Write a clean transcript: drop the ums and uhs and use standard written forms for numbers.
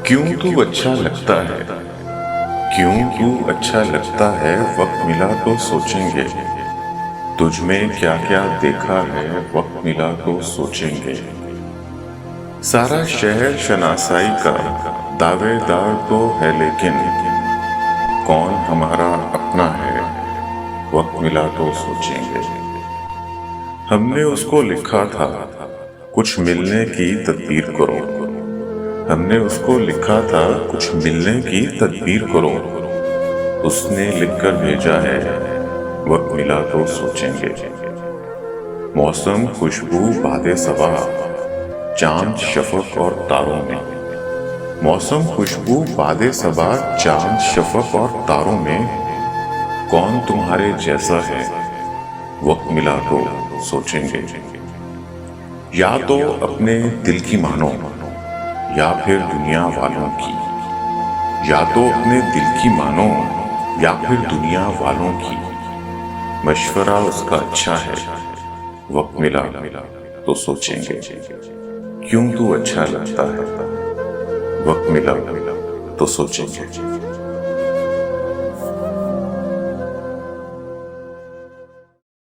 क्यों तू अच्छा लगता है, क्यों तू अच्छा लगता है, वक्त मिला तो सोचेंगे। तुझ में क्या क्या देखा है, वक्त मिला तो सोचेंगे। सारा शहर शनासाई का दावेदार तो है, लेकिन कौन हमारा अपना है, वक्त मिला तो सोचेंगे। हमने उसको लिखा था कुछ मिलने की तदबीर करो। हमने उसको लिखा था कुछ मिलने की तदबीर करो। उसने लिखकर भेजा है, वक्त मिला तो सोचेंगे। मौसम, खुशबू, बादे सबा, चांद, शफक और तारों में। मौसम, खुशबू, बादे सबा, चांद, शफक और तारों में कौन तुम्हारे जैसा है, वक्त मिला तो सोचेंगे। या तो अपने दिल की मानो या फिर दुनिया वालों की। या तो अपने दिल की मानो या फिर दुनिया वालों की। मशवरा उसका अच्छा है, वक्त मिला तो सोचेंगे। क्यों तू अच्छा लगता है, वक्त मिला तो सोचेंगे।